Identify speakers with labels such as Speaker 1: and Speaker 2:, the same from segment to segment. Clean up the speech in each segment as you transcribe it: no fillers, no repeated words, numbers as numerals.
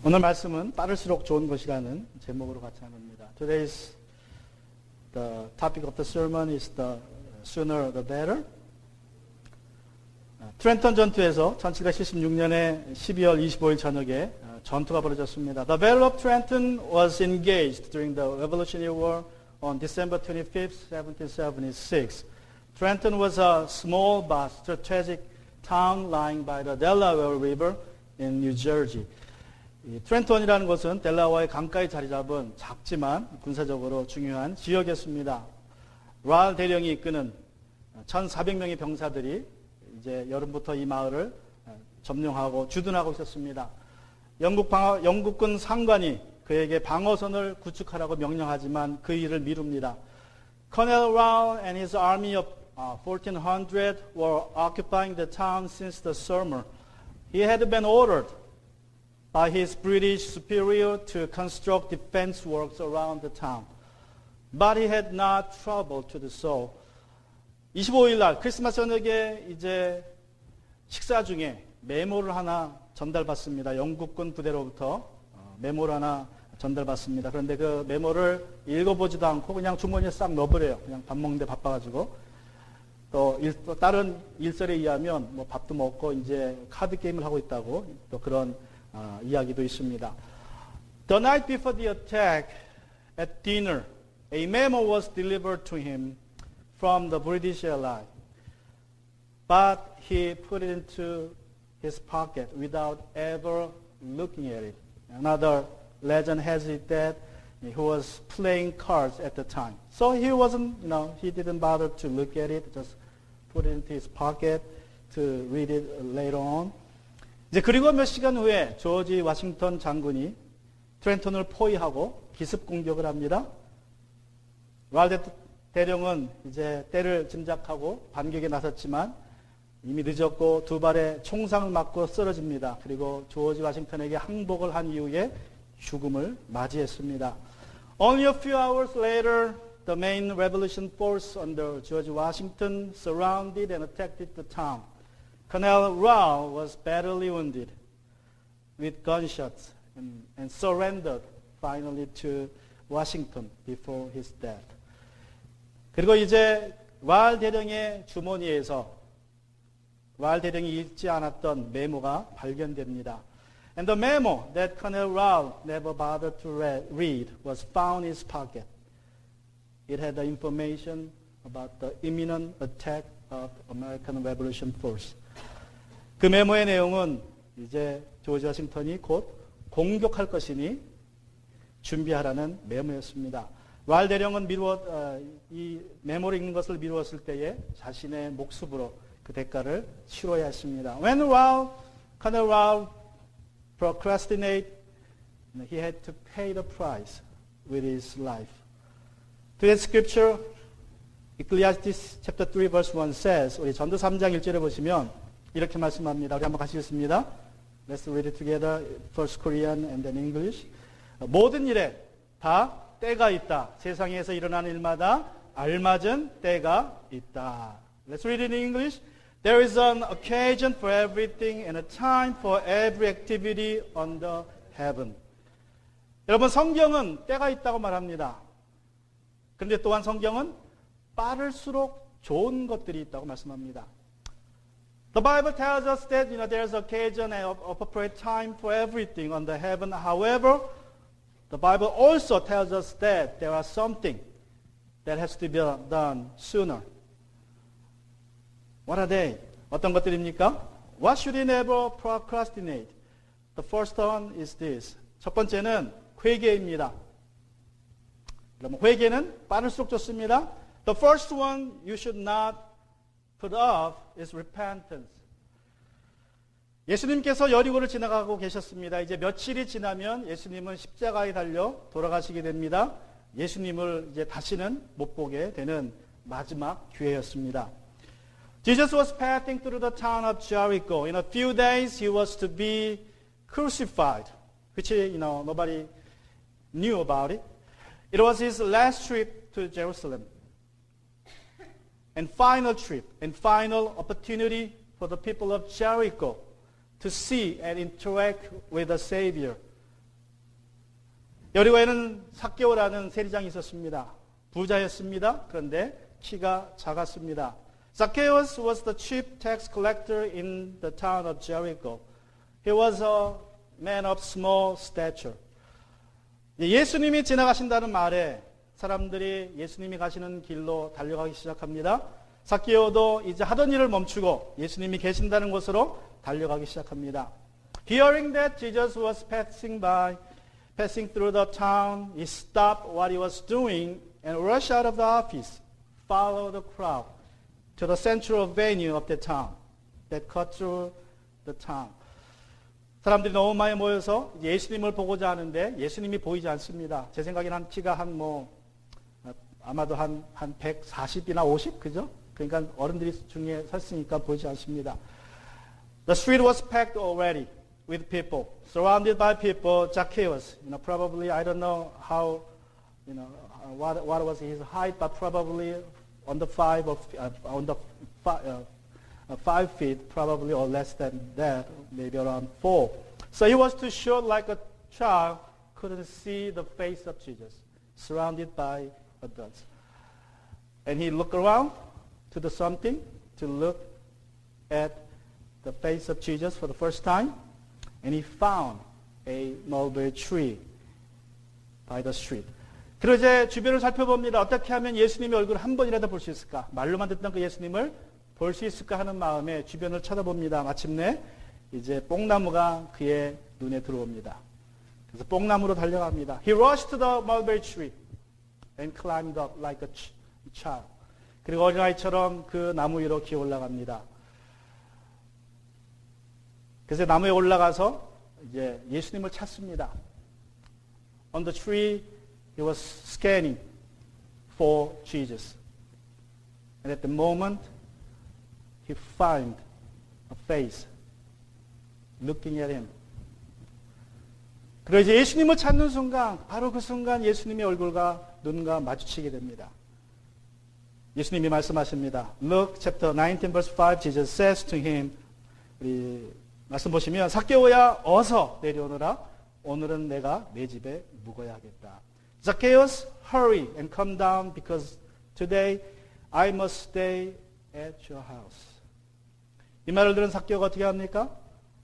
Speaker 1: 오늘 말씀은 빠를수록 좋은 것이라는 제목으로 같이 나눕니다. Today's the topic of the sermon is the sooner the better. 트렌턴 전투에서 1776년에 12월 25일 저녁에 전투가 벌어졌습니다. The Battle of Trenton was engaged during the Revolutionary War on December 25th, 1776. Trenton was a small but strategic town lying by the Delaware River in New Jersey. 이 트렌턴이라는 곳은 델라와의 강가에 자리 잡은 작지만 군사적으로 중요한 지역이었습니다. 랄 대령이 이끄는 1,400명의 병사들이 이제 여름부터 이 마을을 점령하고 주둔하고 있었습니다. 영국군 상관이 그에게 방어선을 구축하라고 명령하지만 그 일을 미룹니다. Colonel Rowell and his army of 1,400 were occupying the town since the summer. He had been ordered by his British superior to construct defense works around the town. But he had not troubled to do so. 25일 날 크리스마스 저녁에 이제 식사 중에 메모를 하나 전달받습니다. 영국군 부대로부터 메모를 하나 전달받습니다. 그런데 그 메모를 읽어보지도 않고 그냥 주머니에 싹 넣어버려요. 그냥 밥 먹는데 바빠가지고. 또 다른 일설에 의하면 뭐 밥도 먹고 이제 카드 게임을 하고 있다고 또 그런 이야기도 있습니다. The night before the attack, at dinner, a memo was delivered to him from the British ally, but he put it into his pocket without ever looking at it. Another legend has it that he was playing cards at the time, so he wasn't, he didn't bother to look at it, just put it into his pocket to read it later on. 이제 그리고 몇 시간 후에 조지 워싱턴 장군이 트렌턴을 포위하고 기습 공격을 합니다. 랄 대령은 이제 때를 짐작하고 반격에 나섰지만 이미 늦었고 두 발의 총상을 맞고 쓰러집니다. 그리고 조지 워싱턴에게 항복을 한 이후에 죽음을 맞이했습니다. Only a few hours later, the main revolution force under George Washington surrounded and attacked the town. Colonel Rowell was badly wounded with gunshots and surrendered finally to Washington before his death. 그리고 이제 랄 대령의 주머니에서 랄 대령이 읽지 않았던 메모가 발견됩니다. And the memo that Colonel Rowell never bothered to read was found in his pocket. It had the information about the imminent attack of American Revolution Force. 그 메모의 내용은 이제 조지 워싱턴이 곧 공격할 것이니 준비하라는 메모였습니다. 랄 대령은 이 메모를 읽는 것을 미루었을 때에 자신의 목숨으로 그 대가를 치러야 했습니다. When Colonel Rowell procrastinated, he had to pay the price with his life. Today's scripture, Ecclesiastes chapter 3 verse 1 says, 우리 전도 3장 1절에 보시면 이렇게 말씀합니다. 우리 한번 같이 읽습니다. Let's read it together. First Korean and then English. 모든 일에 다 때가 있다. 세상에서 일어나는 일마다 알맞은 때가 있다. Let's read it in English. There is an occasion for everything and a time for every activity under heaven. 여러분, 성경은 때가 있다고 말합니다. 그런데 또한 성경은 빠를수록 좋은 것들이 있다고 말씀합니다. The Bible tells us that there's occasion and appropriate time for everything under heaven. However, the Bible also tells us that there are something that has to be done sooner. What are they? 어떤 것들입니까? What should we never procrastinate? The first one is this. 첫 번째는 회개입니다. 그러면 회개는 빠를수록 좋습니다. The first one you should not put off is repentance. 예수님께서 여리고를 지나가고 계셨습니다. 이제 며칠이 지나면 예수님은 십자가에 달려 돌아가시게 됩니다. 예수님을 이제 다시는 못 보게 되는 마지막 기회였습니다. Jesus was passing through the town of Jericho. In a few days he was to be crucified, which nobody knew about it. It was his last trip to Jerusalem. And final trip and final opportunity for the people of Jericho to see and interact with the Savior 여리고에는 삭개오라는 세리장이 있었습니다. 부자였습니다. 그런데 키가 작았습니다. Zacchaeus was the chief tax collector in the town of Jericho. He was a man of small stature. 예수님이 지나가신다는 말에 사람들이 예수님이 가시는 길로 달려가기 시작합니다. 삭개오도 이제 하던 일을 멈추고 예수님이 계신다는 곳으로 달려가기 시작합니다. Hearing that Jesus was passing through the town, he stopped what he was doing and rushed out of the office, followed the crowd to the central venue of the town that cut through the town. 사람들이 너무 많이 모여서 예수님을 보고자 하는데 예수님이 보이지 않습니다. 제 생각에는 키가 아마도 한 140이나 50, 그죠? 그러니까 어른들이 중에 섰으니까 보이지 않습니다. The street was packed already with people, surrounded by people. Zacchaeus, probably, I don't know how, what was his height, but probably on the 5 feet, probably, or less than that, maybe around 4. So he was too short, like a child, couldn't see the face of Jesus, surrounded by adults. And he looked around to do something, to look at the face of Jesus for the first time, and he found a mulberry tree by the street. 그리고 이제 주변을 살펴봅니다. 어떻게 하면 예수님의 얼굴을 한 번이라도 볼 수 있을까? 말로만 듣던 그 예수님을 볼 수 있을까 하는 마음에 주변을 쳐다봅니다. 마침내 이제 뽕나무가 그의 눈에 들어옵니다. 그래서 뽕나무로 달려갑니다. He rushed to the mulberry tree and climbed up like a child. 그리고 어린아이처럼 그 나무 위로 기어 올라갑니다. 그래서 나무에 올라가서 이제 예수님을 찾습니다. On the tree, he was scanning for Jesus. And at the moment, he found a face looking at him. 그리고 이제 예수님을 찾는 순간, 바로 그 순간 예수님의 얼굴과 눈과 마주치게 됩니다. 예수님이 말씀하십니다. Luke chapter 19 verse 5, Jesus says to him, 우리 말씀 보시면 삭개오야 어서 내려오너라. 오늘은 내가 내 집에 묵어야 하겠다. Zacchaeus, hurry and come down because today I must stay at your house. 이 말을 들은 삭개오가 어떻게 합니까?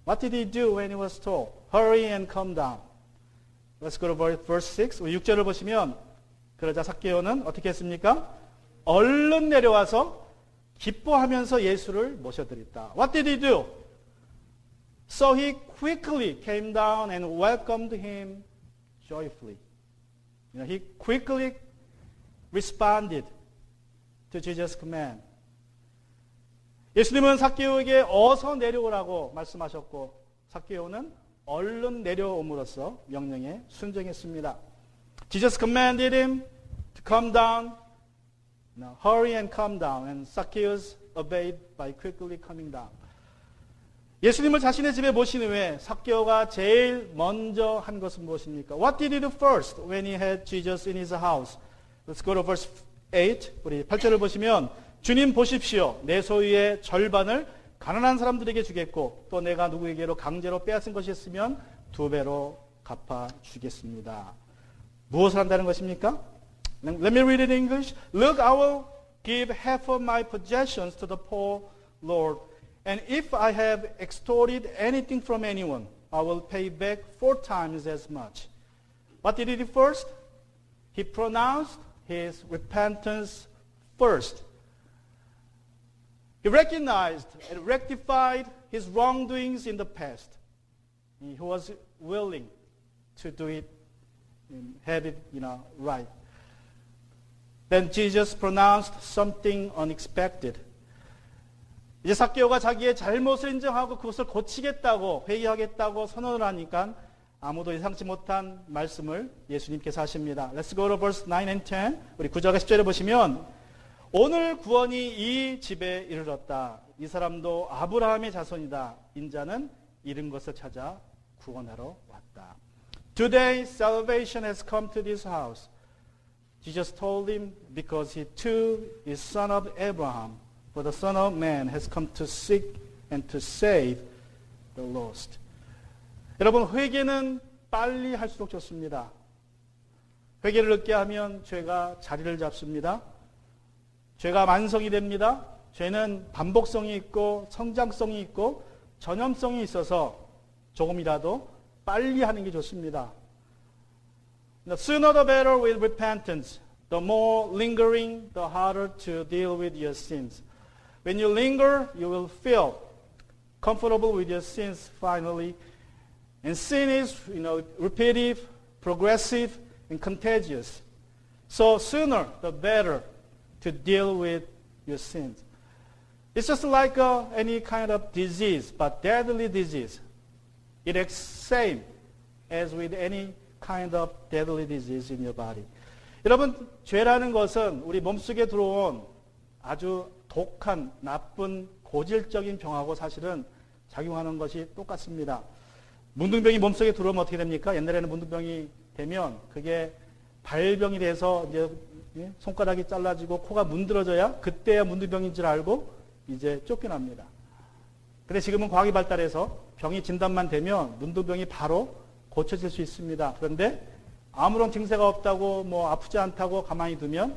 Speaker 1: What did he do when he was told? Hurry and come down. Let's go to verse 6. 6절을 보시면 그러자 삭개오는 어떻게 했습니까? 얼른 내려와서 기뻐하면서 예수를 모셔드렸다. What did he do? So he quickly came down and welcomed him joyfully. He quickly responded to Jesus' command. 예수님은 삭개오에게 어서 내려오라고 말씀하셨고 삭개오는 얼른 내려옴으로써 명령에 순종했습니다. Jesus commanded him to come down. Now, hurry and come down. And Zacchaeus obeyed by quickly coming down. 예수님을 자신의 집에 모신 후에 삭개오가 제일 먼저 한 것은 무엇입니까? What did he do first when he had Jesus in his house? Let's go to verse 8. 우리 8절을 보시면 주님 보십시오. 내 소유의 절반을 가난한 사람들에게 주겠고 또 내가 누구에게로 강제로 빼앗은 것이 있으면 2배로 갚아주겠습니다. 무엇을 한다는 것입니까? Let me read it in English. Look, I will give half of my possessions to the poor, Lord. And if I have extorted anything from anyone, I will pay back 4 times as much. What did he do first? He pronounced his repentance first. He recognized and rectified his wrongdoings in the past. He was willing to do it and have it, right. Then Jesus pronounced something unexpected. 이제 삭개오가 자기의 잘못을 인정하고 그것을 고치겠다고 회개하겠다고 선언을 하니까 아무도 예상치 못한 말씀을 예수님께서 하십니다. Let's go to verse 9 and 10. 우리 9절과 10절에 보시면 오늘 구원이 이 집에 이르렀다. 이 사람도 아브라함의 자손이다. 인자는 잃은 것을 찾아 구원하러 왔다. Today salvation has come to this house. Jesus told him because he too is son of Abraham. For the Son of Man has come to seek and to save the lost. 여러분 회개는 빨리 할수록 좋습니다. 회개를 늦게 하면 죄가 자리를 잡습니다. 죄가 만성이 됩니다. 죄는 반복성이 있고 성장성이 있고 전염성이 있어서 조금이라도 빨리 하는 게 좋습니다. The sooner the better with repentance. The more lingering, the harder to deal with your sins. When you linger, you will feel comfortable with your sins finally. And sin is, repetitive, progressive, and contagious. So sooner, the better to deal with your sins. It's just like any kind of disease, but deadly disease. It is same as with any kind of deadly disease in your body. 여러분, 죄라는 것은 우리 몸속에 들어온 아주 독한, 나쁜, 고질적인 병하고 사실은 작용하는 것이 똑같습니다. 문둥병이 몸속에 들어오면 어떻게 됩니까? 옛날에는 문둥병이 되면 그게 발병이 돼서 이제 손가락이 잘라지고 코가 문드러져야 그때야 문둥병인 줄 알고 이제 쫓겨납니다. 근데 지금은 과학이 발달해서 병이 진단만 되면 문둥병이 바로 고쳐질 수 있습니다. 그런데 아무런 증세가 없다고 뭐 아프지 않다고 가만히 두면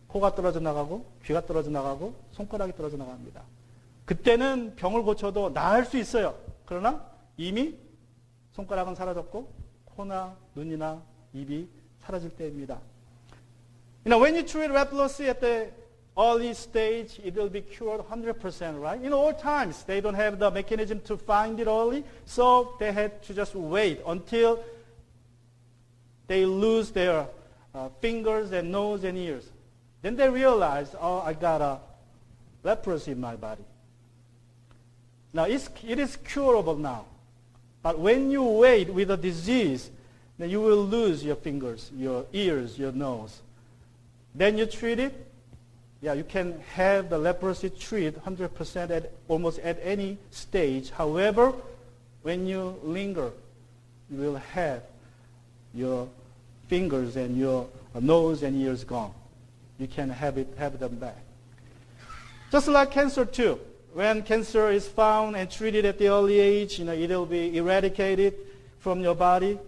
Speaker 1: 코가 떨어져 나가고 귀가 떨어져 나가고 손가락이 떨어져 나갑니다. 그때는 병을 고쳐도 나을 수 있어요. 그러나 이미 손가락은 사라졌고 코나 눈이나 입이 사라질 때입니다. When you treat leprosy at the early stage, it will be cured 100%, right? In all times, they don't have the mechanism to find it early, so they had to just wait until they lose their fingers and nose and ears. Then they realize, oh, I got a leprosy in my body. Now, it is curable now. But when you wait with a disease, then you will lose your fingers, your ears, your nose. Then you treat it. Yeah, you can have the leprosy treated 100% almost at any stage. However, when you linger, you will have your fingers and your nose and ears gone. You can have them back. Just like cancer too. When cancer is found and treated at the early age, it will be eradicated from your body.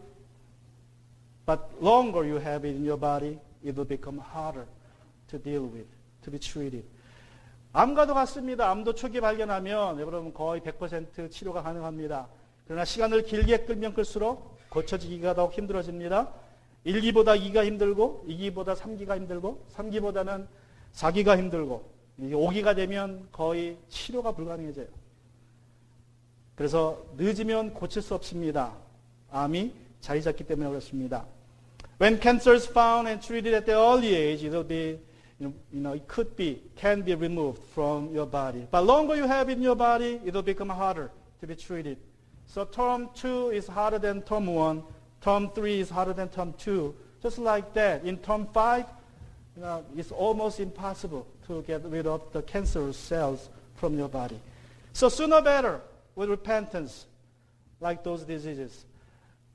Speaker 1: But longer you have it in your body, it will become harder to deal with, to be treated. 암과도 같습니다. 암도 초기 발견하면 여러분 거의 100% 치료가 가능합니다. 그러나 시간을 길게 끌면 끌수록 고쳐지기가 더욱 힘들어집니다. 1기보다 2기가 힘들고 2기보다 3기가 힘들고 3기보다는 4기가 힘들고 5기가 되면 거의 치료가 불가능해져요. 그래서 늦으면 고칠 수 없습니다. 암이 자리 잡기 때문에 그렇습니다. When cancer is found and treated at the early age, it will be, can be removed from your body. But longer you have it in your body, it will become harder to be treated. So term 2 is harder than term 1. Term 3 is harder than term 2. Just like that. In term 5, it's almost impossible to get rid of the cancerous cells from your body. So sooner better with repentance, like those diseases.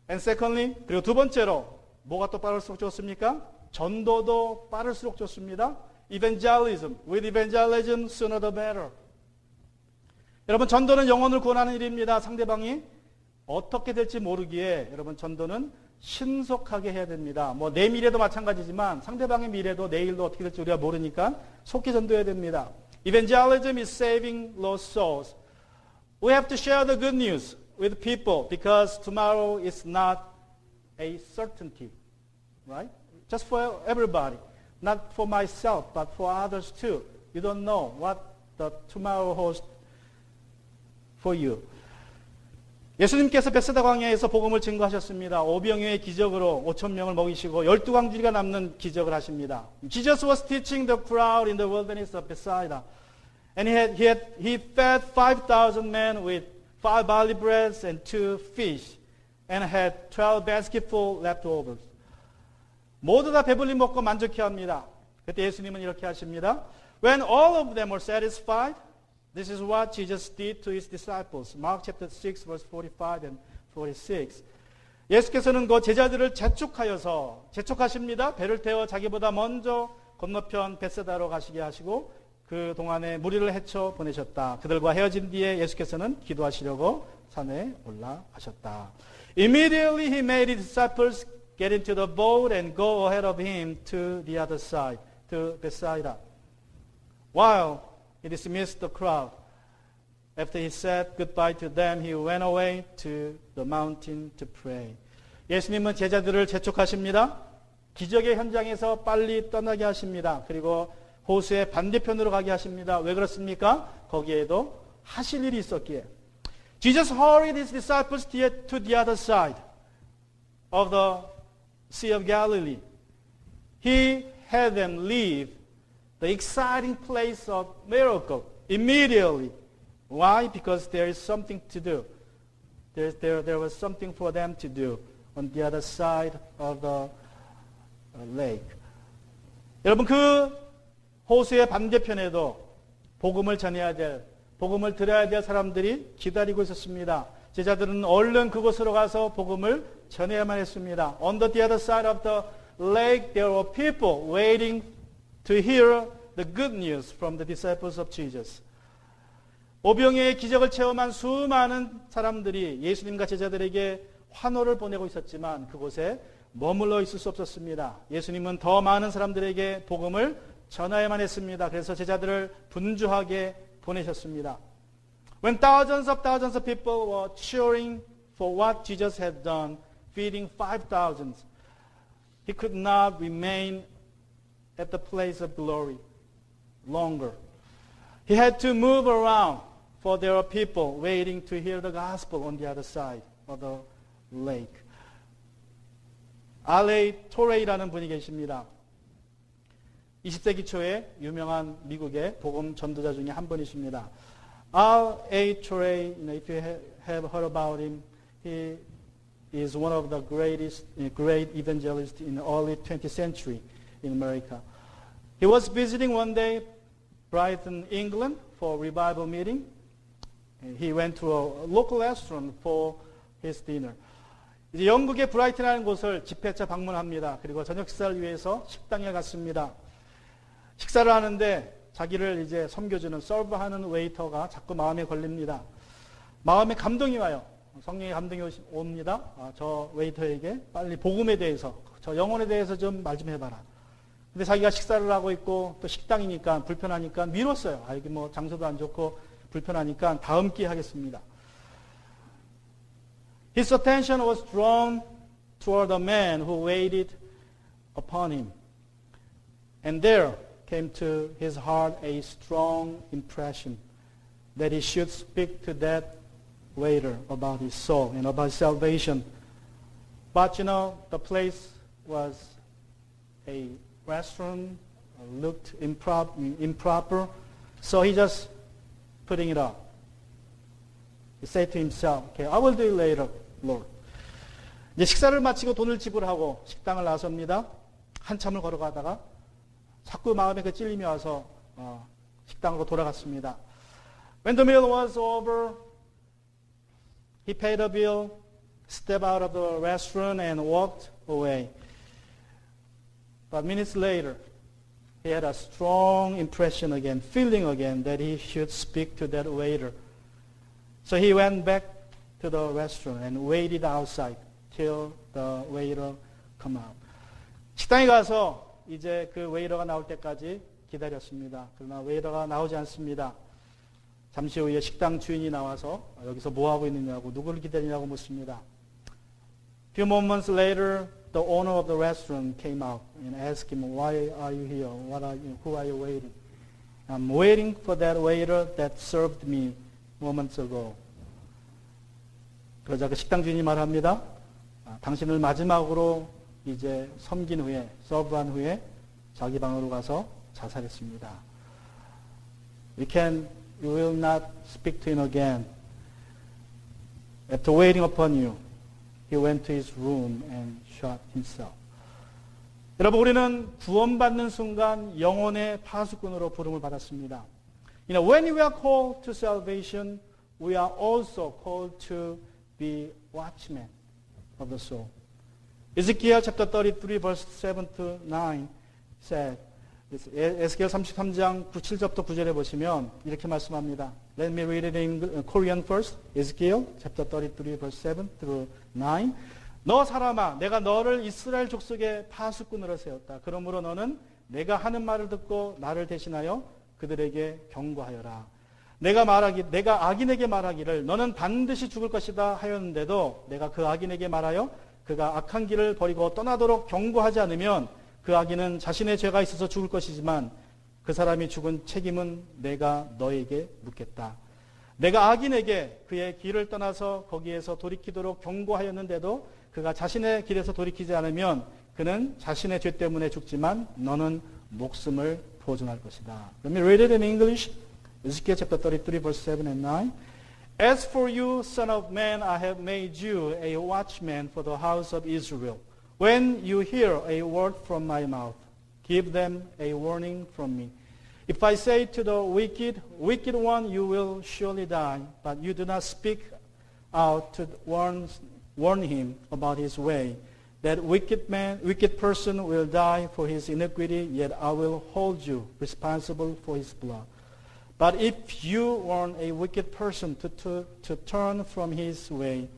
Speaker 1: And secondly, 그리고 두 번째로 뭐가 또 빠를수록 좋습니까? 전도도 빠를수록 좋습니다. Evangelism. With evangelism, sooner the better. 여러분, 전도는 영혼을 구원하는 일입니다. 상대방이 어떻게 될지 모르기에 여러분 전도는 신속하게 해야 됩니다. 뭐 내 미래도 마찬가지지만 상대방의 미래도 내일도 어떻게 될지 우리가 모르니까 속히 전도해야 됩니다. Evangelism is saving lost souls. We have to share the good news with people because tomorrow is not a certainty, right? Just for everybody, not for myself, but for others too. You don't know what the tomorrow holds for you. 예수님께서 벳세다 광야에서 복음을 증거하셨습니다. 오병이어의 기적으로 5,000명을 먹이시고 12광주리가 남는 기적을 하십니다. Jesus was teaching the crowd in the wilderness of Bethsaida. And he fed 5,000 men with 5 barley breads and 2 fish and had 12 basketful leftovers. 모두 다 배불리 먹고 만족해 합니다. 그때 예수님은 이렇게 하십니다. When all of them were satisfied, this is what Jesus did to his disciples. Mark chapter 6 verse 45 and 46. 예수께서는 그 제자들을 재촉하십니다. 배를 태워 자기보다 먼저 건너편 벳세다로 가시게 하시고 그 동안에 무리를 헤쳐 보내셨다. 그들과 헤어진 뒤에 예수께서는 기도하시려고 산에 올라가셨다. Immediately he made his disciples get into the boat and go ahead of him to the other side, to Bethsaida. While he dismissed the crowd, after he said goodbye to them, he went away to the mountain to pray. 예수님은 제자들을 재촉하십니다. 기적의 현장에서 빨리 떠나게 하십니다. 그리고 호수의 반대편으로 가게 하십니다. 왜 그렇습니까? 거기에도 하실 일이 있었기에. Jesus hurried his disciples to the other side of the Sea of Galilee. He had them leave the exciting place of miracle immediately. Why? Because there is something to do. There was something for them to do on the other side of the lake. 여러분, 그 호수의 반대편에도 복음을 전해야 될, 복음을 들어야 될 사람들이 기다리고 있었습니다. 제자들은 얼른 그곳으로 가서 복음을 전해야만 했습니다. On the other side of the lake, there were people waiting to hear the good news from the disciples of Jesus. 오병이의 기적을 체험한 수많은 사람들이 예수님과 제자들에게 환호를 보내고 있었지만 그곳에 머물러 있을 수 없었습니다. 예수님은 더 많은 사람들에게 복음을 전하야만 했습니다. 그래서 제자들을 분주하게 보내셨습니다. When thousands of people were cheering for what Jesus had done, feeding 5,000, he could not remain at the place of glory longer. He had to move around, for there are people waiting to hear the gospel on the other side of the lake. R.A. 토레이라는 분이 계십니다. 20세기 초에 유명한 미국의 복음 전도자 중에 한 분이십니다. R.A. Torrey, if you have heard about him, he is one of the great evangelists in the early 20th century in America. He was visiting one day Brighton, England for a revival meeting. He went to a local restaurant for his dinner. 이제 영국의 브라이튼이라는 곳을 집회차 방문합니다. 그리고 저녁 식사를 위해서 식당에 갔습니다. 식사를 하는데 자기를 이제 섬겨주는 서브하는 웨이터가 자꾸 마음에 걸립니다. 마음에 감동이 와요. 성령의 감동이 옵니다. 저 웨이터에게 빨리 복음에 대해서, 저 영혼에 대해서 좀 말 좀 해봐라. 근데 자기가 식사를 하고 있고 또 식당이니까 불편하니까 미뤘어요. 여기 뭐 장소도 안 좋고 불편하니까 다음 기회에 하겠습니다. His attention was drawn toward the man who waited upon him. And there came to his heart a strong impression that he should speak to that waiter about his soul and about salvation. But the place was a restaurant, looked improper, so he just putting it up. He said to himself, okay, I will do it later, Lord. 이제 식사를 마치고 돈을 지불하고 식당을 나섭니다. 한참을 걸어가다가 자꾸 마음에 그 찔림이 와서 식당으로 돌아갔습니다. When the meal was over, he paid the bill, stepped out of the restaurant and walked away. But minutes later, he had a strong impression again, feeling again that he should speak to that waiter. So he went back to the restaurant and waited outside till the waiter come out. 식당에 가서 이제 그 웨이터가 나올 때까지 기다렸습니다. 그러나 웨이터가 나오지 않습니다. 잠시 후에 식당 주인이 나와서 여기서 뭐 하고 있느냐고, 누구를 기다리냐고 묻습니다. Few moments later, the owner of the restaurant came out and asked him, "Why are you here? Who are you waiting?" "I'm waiting for that waiter that served me moments ago." 그러자 그 식당 주인이 말합니다. 당신을 마지막으로 이제 섬긴 후에, 서브한 후에 자기 방으로 가서 자살했습니다. You will not speak to him again. After waiting upon you, he went to his room and shot himself. 여러분, 우리는 구원받는 순간 영혼의 파수꾼으로 부름을 받았습니다. When we are called to salvation, we are also called to be watchmen of the soul. Ezekiel chapter 33 verse 7 to 9 said, 에스겔 33장 7절부터 9절에 보시면 이렇게 말씀합니다. Let me read it in Korean first. Ezekiel chapter 33 verse 7 through 9. 너 사람아, 내가 너를 이스라엘 족속의 파수꾼으로 세웠다. 그러므로 너는 내가 하는 말을 듣고 나를 대신하여 그들에게 경고하여라. 내가 악인에게 말하기를 너는 반드시 죽을 것이다 하였는데도 내가 그 악인에게 말하여 그가 악한 길을 버리고 떠나도록 경고하지 않으면 그 악인은 자신의 죄가 있어서 죽을 것이지만 그 사람이 죽은 책임은 내가 너에게 묻겠다. 내가 악인에게 그의 길을 떠나서 거기에서 돌이키도록 경고하였는데도 그가 자신의 길에서 돌이키지 않으면 그는 자신의 죄 때문에 죽지만 너는 목숨을 보존할 것이다. Let me read it in English. Ezekiel chapter 33 verse 7 and 9. As for you, son of man, I have made you a watchman for the house of Israel. When you hear a word from my mouth, give them a warning from me. If I say to the wicked one, you will surely die, but you do not speak out to warn him about his way, that wicked person will die for his iniquity, yet I will hold you responsible for his blood. But if you warn a wicked person to turn from his way,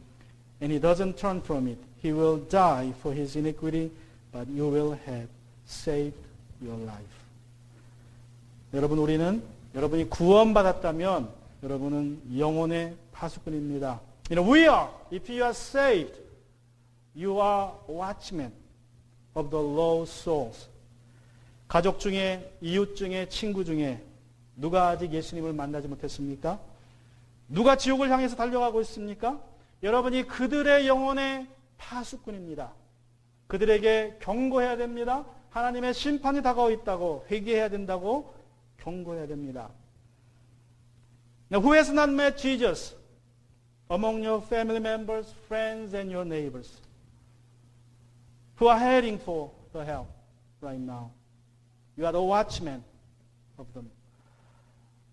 Speaker 1: and he doesn't turn from it, he will die for his iniquity, but you will have saved your life. 여러분, 여러분이 구원받았다면 여러분은 영혼의 파수꾼입니다. We are, if you are saved, you are watchmen of the lost souls. 가족 중에, 이웃 중에, 친구 중에 누가 아직 예수님을 만나지 못했습니까? 누가 지옥을 향해서 달려가고 있습니까? 여러분이 그들의 영혼의 파수꾼입니다. 그들에게 경고해야 됩니다. 하나님의 심판이 다가오고 있다고 회개해야 된다고 경고해야 됩니다. Now, who has not met Jesus among your family members, friends, and your neighbors who are heading for the hell right now? You are the watchman of them.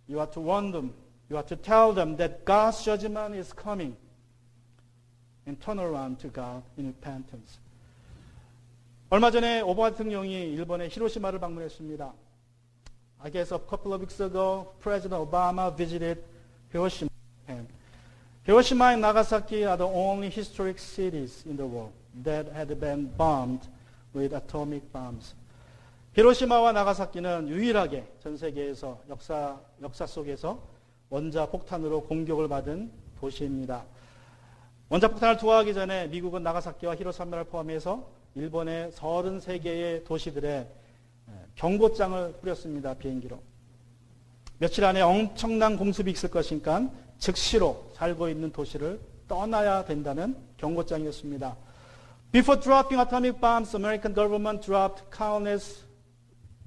Speaker 1: You are to warn them. You are to tell them that God's judgment is coming and turn around to God in repentance. 얼마 전에 오바마 대통령이 일본의 히로시마를 방문했습니다. I guess a couple of weeks ago, President Obama visited Hiroshima. Hiroshima and Nagasaki are the only historic cities in the world that had been bombed with atomic bombs. 히로시마와 나가사키는 유일하게 전 세계에서 역사 속에서 원자폭탄으로 공격을 받은 도시입니다. 원자폭탄을 투하하기 전에 미국은 나가사키와 히로시마를 포함해서 일본의 33개의 도시들에 경고장을 뿌렸습니다. 비행기로. 며칠 안에 엄청난 공습이 있을 것이니까 즉시로 살고 있는 도시를 떠나야 된다는 경고장이었습니다. Before dropping atomic bombs, the American government dropped countless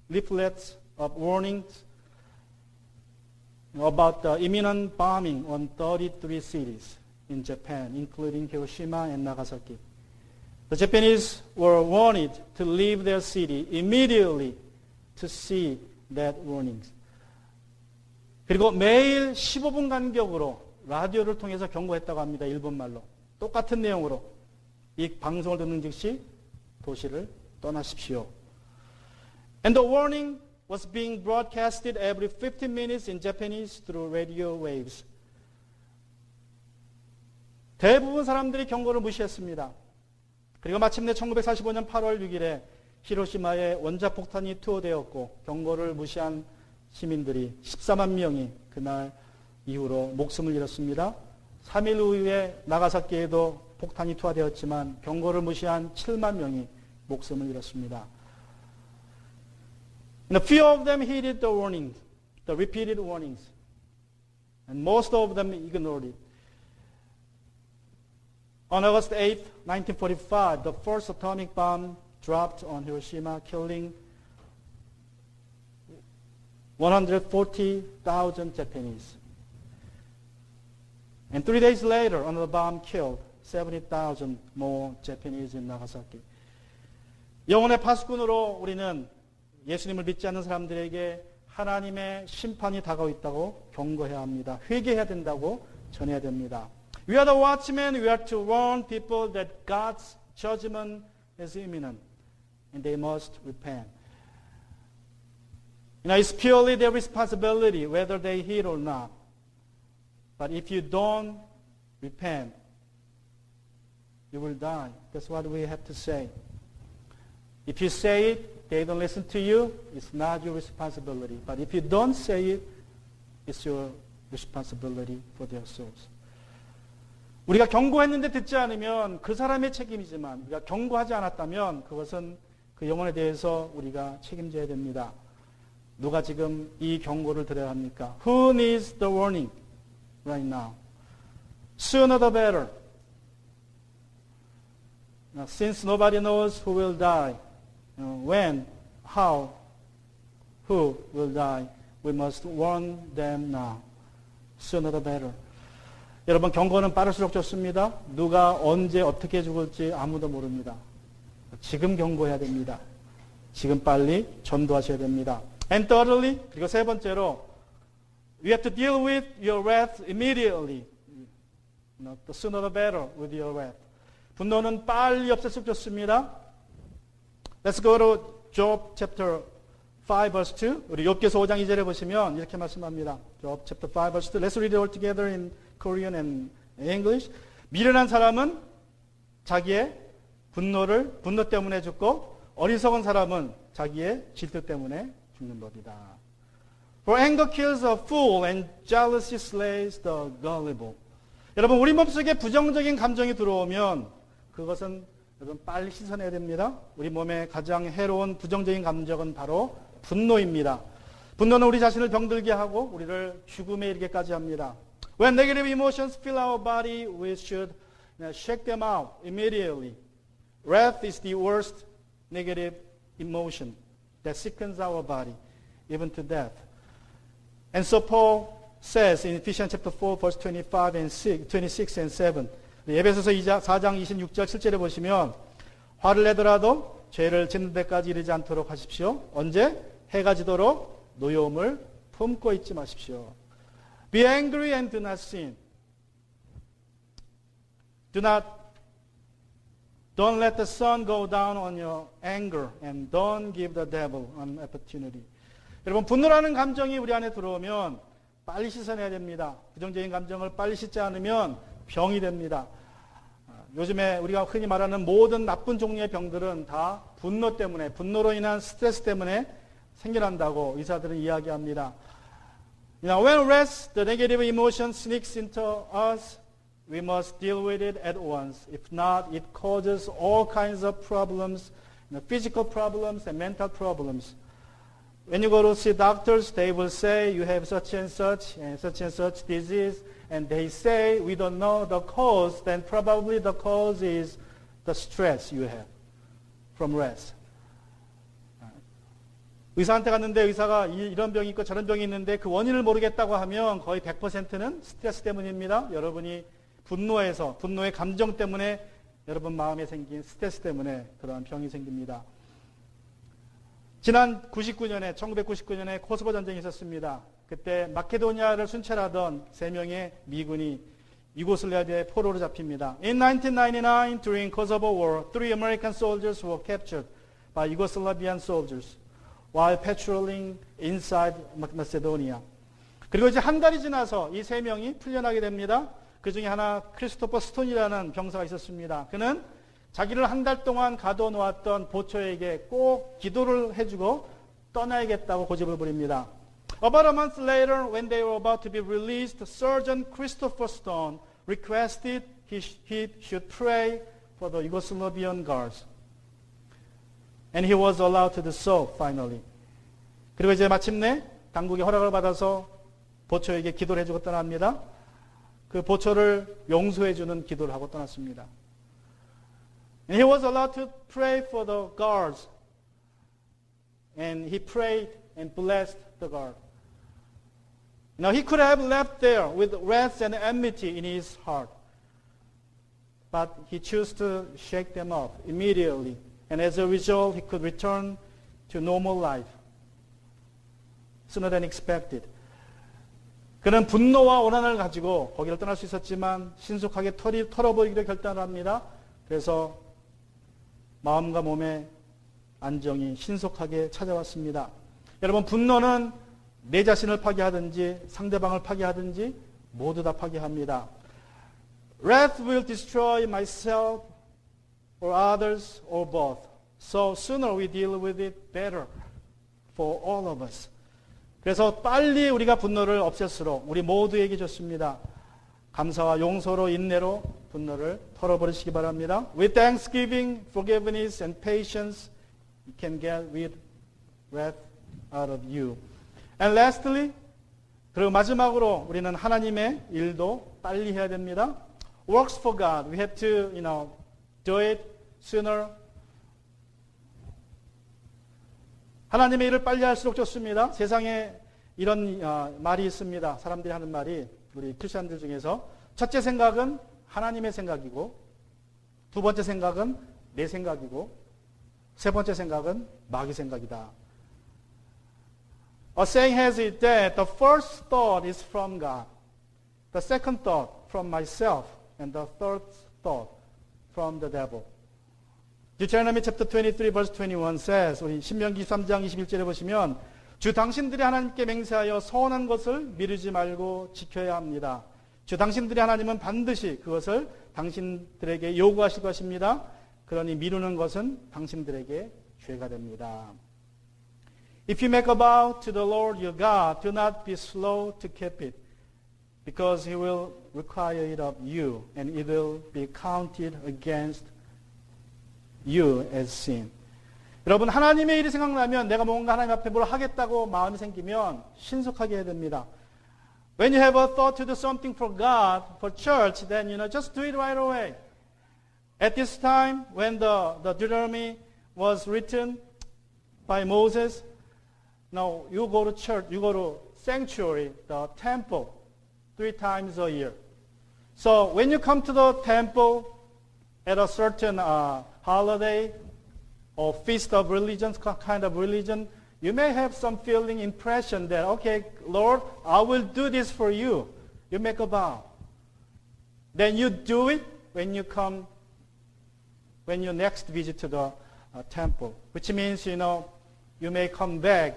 Speaker 1: leaflets of warnings about the imminent bombing on 33 cities in Japan, including Hiroshima and Nagasaki. The Japanese were warned to leave their city immediately to see that warnings. 그리고 매일 15분 간격으로 라디오를 통해서 경고했다고 합니다. 일본말로. 똑같은 내용으로 이 방송을 듣는 즉시 도시를 떠나십시오. And the warning was being broadcasted every 15 minutes in Japanese through radio waves. 대부분 사람들이 경고를 무시했습니다. 그리고 마침내 1945년 8월 6일에 히로시마에 원자폭탄이 투하되었고 경고를 무시한 시민들이 14만 명이 그날 이후로 목숨을 잃었습니다. 3일 후에 나가사키에도 폭탄이 투하되었지만 경고를 무시한 7만 명이 목숨을 잃었습니다. And a few of them heeded the warnings, the repeated warnings, and most of them ignored it. On August 8, 1945, the first atomic bomb dropped on Hiroshima, killing 140,000 Japanese. And 3 days later, another bomb killed 70,000 more Japanese in Nagasaki. 영혼의 파수꾼으로 우리는 예수님을 믿지 않는 사람들에게 하나님의 심판이 다가오고 있다고 경고해야 합니다. 회개해야 된다고 전해야 됩니다. We are the watchmen. We are to warn people that God's judgment is imminent and they must repent. It's purely their responsibility whether they heed or not. But if you don't repent, you will die. That's what we have to say. If you say it, they don't listen to you, it's not your responsibility. But if you don't say it, it's your responsibility for their souls. 우리가 경고했는데 듣지 않으면 그 사람의 책임이지만 우리가 경고하지 않았다면 그것은 그 영혼에 대해서 우리가 책임져야 됩니다. 누가 지금 이 경고를 들어야 합니까? Who needs the warning right now? Sooner the better. Now, since nobody knows who will die, when, how, who will die, we must warn them now. Sooner the better. 여러분, 경고는 빠를수록 좋습니다. 누가 언제 어떻게 죽을지 아무도 모릅니다. 지금 경고해야 됩니다. 지금 빨리 전도하셔야 됩니다. And thirdly, 그리고 세 번째로, we have to deal with your wrath immediately. The sooner the better with your wrath. 분노는 빨리 없앴으면 좋습니다. Let's go to Job chapter 5 verse 2. 우리 욥기서 5장 2절에 보시면 이렇게 말씀합니다. Job chapter 5 verse 2. Let's read it all together in Korean and English. 미련한 사람은 자기의 분노 때문에 죽고 어리석은 사람은 자기의 질투 때문에 죽는 법이다. For anger kills a fool and jealousy slays the gullible. 여러분, 우리 몸속에 부정적인 감정이 들어오면 그것은 여러분 빨리 씻어내야 됩니다. 우리 몸에 가장 해로운 부정적인 감정은 바로 분노입니다. 분노는 우리 자신을 병들게 하고 우리를 죽음에 이르게까지 합니다. When negative emotions fill our body, we should shake them out immediately. Wrath is the worst negative emotion that sickens our body, even to death. And so Paul says in Ephesians chapter 4, verse 25 and 26 and 7. 에베소서 4장 26절 7절에 보시면 화를 내더라도 죄를 짓는 데까지 이르지 않도록 하십시오. 언제? 해가 지도록 노여움을 품고 있지 마십시오. Be angry and do not sin. Don't let the sun go down on your anger and don't give the devil an opportunity. 여러분, 분노라는 감정이 우리 안에 들어오면 빨리 씻어내야 됩니다. 부정적인 감정을 빨리 씻지 않으면 병이 됩니다. 요즘에 우리가 흔히 말하는 모든 나쁜 종류의 병들은 다 분노 때문에, 분노로 인한 스트레스 때문에 생겨난다고 의사들은 이야기합니다. When wrath, the negative emotion sneaks into us, we must deal with it at once. If not, it causes all kinds of problems, physical problems and mental problems. When you go to see doctors, they will say you have such and such disease, and they say we don't know the cause, then probably the cause is the stress you have from rest. 의사한테 갔는데 의사가 이런 병이 있고 저런 병이 있는데 그 원인을 모르겠다고 하면 거의 100%는 스트레스 때문입니다. 여러분이 분노의 감정 때문에 여러분 마음에 생긴 스트레스 때문에 그러한 병이 생깁니다. 지난 1999년에 코소보 전쟁이 있었습니다. 그때 마케도니아를 순찰하던 3명의 미군이 유고슬라비아의 포로로 잡힙니다. In 1999, during Kosovo War, 3 American soldiers were captured by Yugoslavian soldiers while patrolling inside Macedonia. 그리고 이제 한 달이 지나서 이 3명이 풀려나게 됩니다. 그 중에 하나 크리스토퍼 스톤이라는 병사가 있었습니다. 그는 자기를 한 달 동안 가둬놓았던 보초에게 꼭 기도를 해주고 떠나야겠다고 고집을 부립니다. About a month later, when they were about to be released, Sergeant Christopher Stone requested he should pray for the Yugoslavian guards. And he was allowed to do so, finally. 그리고 이제 마침내 당국의 허락을 받아서 보초에게 기도를 해주고 떠납니다. 그 보초를 용서해주는 기도를 하고 떠났습니다. And he was allowed to pray for the guards. And he prayed and blessed the guard. Now he could have left there with wrath and enmity in his heart. But he chose to shake them off immediately. And as a result, he could return to normal life sooner than expected. 그는 분노와 원한을 가지고 거기를 떠날 수 있었지만 신속하게 털어버리기로 결단을 합니다. 그래서 마음과 몸의 안정이 신속하게 찾아왔습니다. 여러분, 분노는 내 자신을 파괴하든지 상대방을 파괴하든지 모두 다 파괴합니다. Wrath will destroy myself, or others or both. So sooner we deal with it better for all of us. 그래서 빨리 우리가 분노를 없앨수록 우리 모두에게 좋습니다. 감사와 용서로 인내로 분노를 털어버리시기 바랍니다. With thanksgiving, forgiveness, and patience, you can get rid wrath out of you. And lastly, 그리고 마지막으로 우리는 하나님의 일도 빨리 해야 됩니다. Works for God. We have to, do it sooner. 하나님의 일을 빨리 할수록 좋습니다. 세상에 이런 말이 있습니다. 사람들이 하는 말이 우리 크리스천들 중에서 첫째 생각은 하나님의 생각이고 두 번째 생각은 내 생각이고 세 번째 생각은 마귀 생각이다. A saying has it that the first thought is from God, the second thought from myself, and the third thought from the devil. Deuteronomy chapter 23 verse 21 says, 우리 신명기 3장 21절에 보시면 주 당신들이 하나님께 맹세하여 서원한 것을 미루지 말고 지켜야 합니다. 주 당신들이 하나님은 반드시 그것을 당신들에게 요구하실 것입니다. 그러니 미루는 것은 당신들에게 죄가 됩니다. If you make a vow to the Lord your God, do not be slow to keep it, because He will require it of you, and it will be counted against you as sin. 여러분, 하나님의 일이 생각나면 내가 뭔가 하나님 앞에 뭘 하겠다고 마음이 생기면 신속하게 해야 됩니다. When you have a thought to do something for God, for church, then just do it right away. At this time, when the Deuteronomy was written by Moses, now you go to church, you go to sanctuary, the temple, 3 times a year. So when you come to the temple at a certain holiday or feast of religion, kind of religion, you may have some feeling, impression that, okay, Lord, I will do this for you. You make a vow. Then you do it when you next visit to the temple, which means, you may come back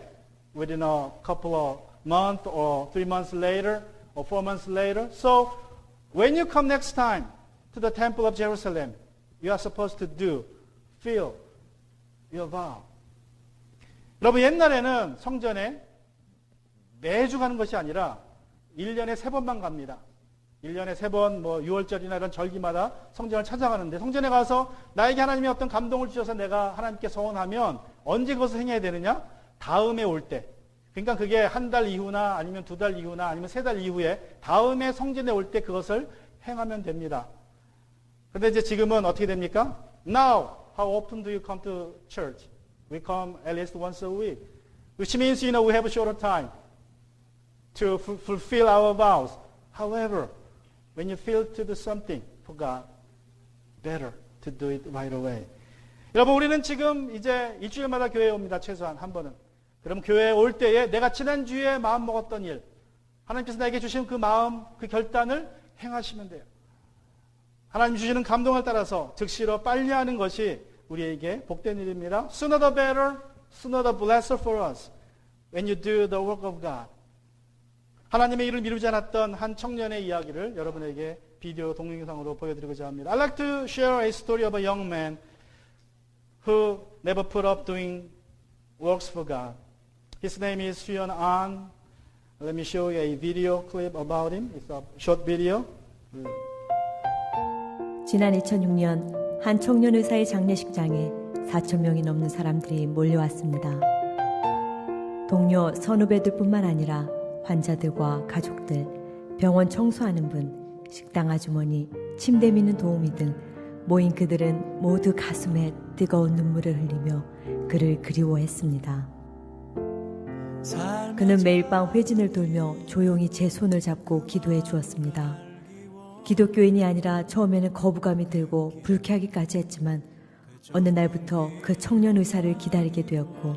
Speaker 1: within a couple of months or 3 months later or 4 months later. So when you come next time to the temple of Jerusalem, you are supposed to feel your vow. 여러분, 옛날에는 성전에 매주 가는 것이 아니라 1년에 3번만 갑니다. 1년에 3번, 6월절이나 이런 절기마다 성전을 찾아가는데, 성전에 가서 나에게 하나님이 어떤 감동을 주셔서 내가 하나님께 서원하면 언제 그것을 행해야 되느냐? 다음에 올 때. 그러니까 그게 한 달 이후나 아니면 2달 이후나 아니면 3달 이후에 다음에 성전에 올 때 그것을 행하면 됩니다. 그런데 이제 지금은 어떻게 됩니까? Now, how often do you come to church? We come at least once a week. Which means, we have a shorter time to fulfill our vows. However, when you feel to do something for God, better to do it right away. 여러분, 우리는 지금 이제 일주일마다 교회에 옵니다. 최소한 한 번은. 그럼 교회에 올 때에 내가 지난주에 마음 먹었던 일, 하나님께서 나에게 주신 그 마음, 그 결단을 행하시면 돼요. 하나님 주시는 감동을 따라서 즉시로 빨리 하는 것이 우리에게 복된 일입니다. Sooner the better, sooner the blesser for us when you do the work of God. 하나님의 일을 미루지 않았던 한 청년의 이야기를 여러분에게 비디오 동영상으로 보여드리고자 합니다. I'd like to share a story of a young man who never put up doing works for God. His name is Hyun An. Let me show you a video clip about him. It's a short video.
Speaker 2: 지난 2006년 한 청년 의사의 장례식장에 4,000명이 넘는 사람들이 몰려왔습니다. 동료 선후배들뿐만 아니라 환자들과 가족들, 병원 청소하는 분, 식당 아주머니, 침대 미는 도우미 등 모인 그들은 모두 가슴에 뜨거운 눈물을 흘리며 그를 그리워했습니다. 그는 매일 밤 회진을 돌며 조용히 제 손을 잡고 기도해 주었습니다. 기독교인이 아니라 처음에는 거부감이 들고 불쾌하기까지 했지만 어느 날부터 그 청년 의사를 기다리게 되었고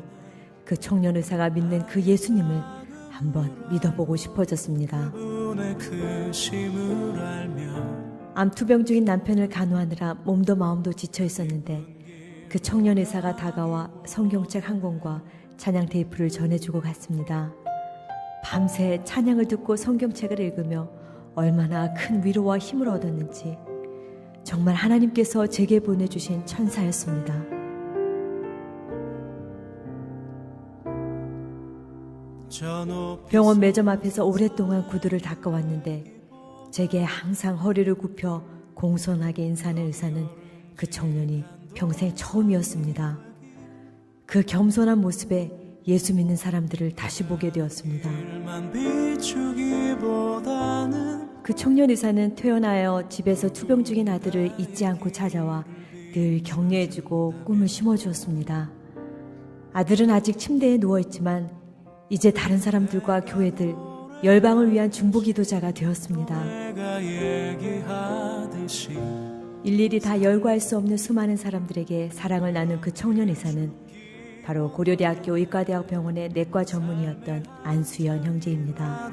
Speaker 2: 그 청년 의사가 믿는 그 예수님을 한번 믿어보고 싶어졌습니다. 암투병 중인 남편을 간호하느라 몸도 마음도 지쳐 있었는데 그 청년 의사가 다가와 성경책 한 권과 찬양 테이프를 전해주고 갔습니다. 밤새 찬양을 듣고 성경책을 읽으며 얼마나 큰 위로와 힘을 얻었는지 정말 하나님께서 제게 보내주신 천사였습니다. 병원 매점 앞에서 오랫동안 구두를 닦아왔는데 제게 항상 허리를 굽혀 공손하게 인사하는 의사는 그 청년이 평생 처음이었습니다. 그 겸손한 모습에 예수 믿는 사람들을 다시 보게 되었습니다. 그 청년 의사는 퇴원하여 집에서 투병 중인 아들을 잊지 않고 찾아와 늘 격려해주고 꿈을 심어주었습니다. 아들은 아직 침대에 누워있지만 이제 다른 사람들과 교회들, 열방을 위한 중보기도자가 되었습니다. 일일이 다 열거할 수 없는 수많은 사람들에게 사랑을 나눈 그 청년 의사는 바로 고려대학교 의과대학병원의 내과 전문의였던 안수연 형제입니다.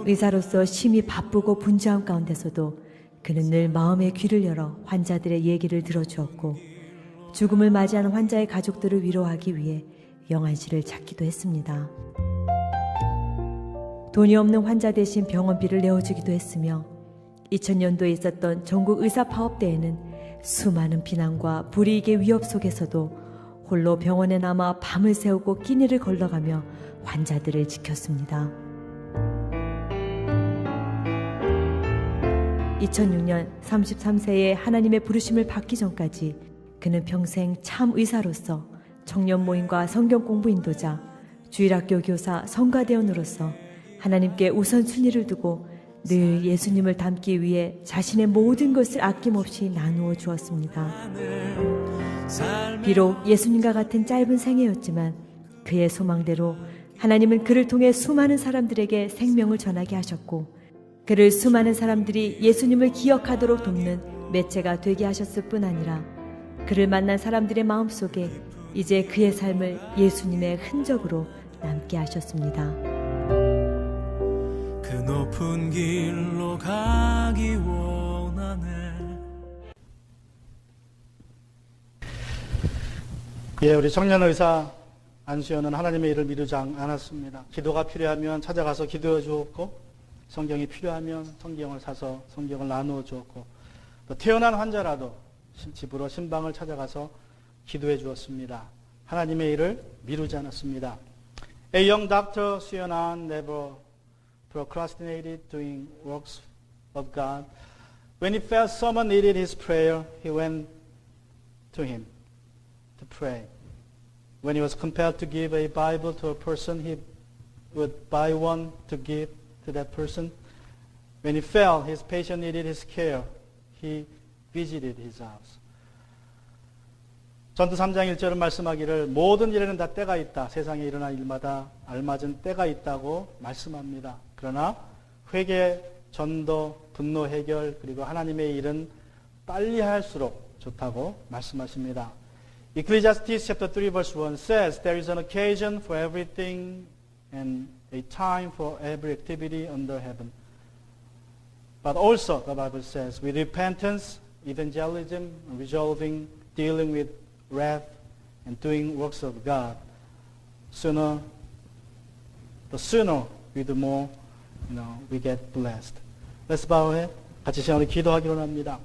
Speaker 2: 의사로서 심히 바쁘고 분주한 가운데서도 그는 늘 마음의 귀를 열어 환자들의 얘기를 들어주었고 죽음을 맞이하는 환자의 가족들을 위로하기 위해 영안실을 찾기도 했습니다. 돈이 없는 환자 대신 병원비를 내어주기도 했으며 2000년도에 있었던 전국 의사파업대회는 수많은 비난과 불이익의 위협 속에서도 홀로 병원에 남아 밤을 새우고 끼니를 걸러가며 환자들을 지켰습니다. 2006년 33세에 하나님의 부르심을 받기 전까지 그는 평생 참 의사로서 청년 모임과 성경 공부 인도자, 주일학교 교사, 성가대원으로서 하나님께 우선순위를 두고 늘 예수님을 닮기 위해 자신의 모든 것을 아낌없이 나누어 주었습니다. 비록 예수님과 같은 짧은 생애였지만 그의 소망대로 하나님은 그를 통해 수많은 사람들에게 생명을 전하게 하셨고 그를 수많은 사람들이 예수님을 기억하도록 돕는 매체가 되게 하셨을 뿐 아니라 그를 만난 사람들의 마음속에 이제 그의 삶을 예수님의 흔적으로 남게 하셨습니다.
Speaker 3: 그 높은 길로 가기 원하네.
Speaker 1: 예, 우리 청년 의사 안수연은 하나님의 일을 미루지 않았습니다. 기도가 필요하면 찾아가서 기도해 주었고 성경이 필요하면 성경을 사서 성경을 나누어 주었고 또 태어난 환자라도 집으로 신방을 찾아가서 기도해 주었습니다. 하나님의 일을 미루지 않았습니다. A young doctor, Suyeon never procrastinated doing works of God. When he felt someone needed his prayer, he went to him to pray. When he was compelled to give a Bible to a person, he would buy one to give to that person. When he felt his patient needed his care, he visited his house. 전도 3장 1절은 말씀하기를 모든 일에는 다 때가 있다. 세상에 일어날 일마다 알맞은 때가 있다고 말씀합니다. 그러나 회개, 전도, 분노 해결 그리고 하나님의 일은 빨리 할수록 좋다고 말씀하십니다. Ecclesiastes chapter 3 verse 1 says there is an occasion for everything and a time for every activity under heaven. But also the Bible says with repentance, evangelism, resolving, dealing with wrath and doing works of God, the sooner we do more, we get blessed. Let's bow our head. 같이 시간을 기도하기로 합니다.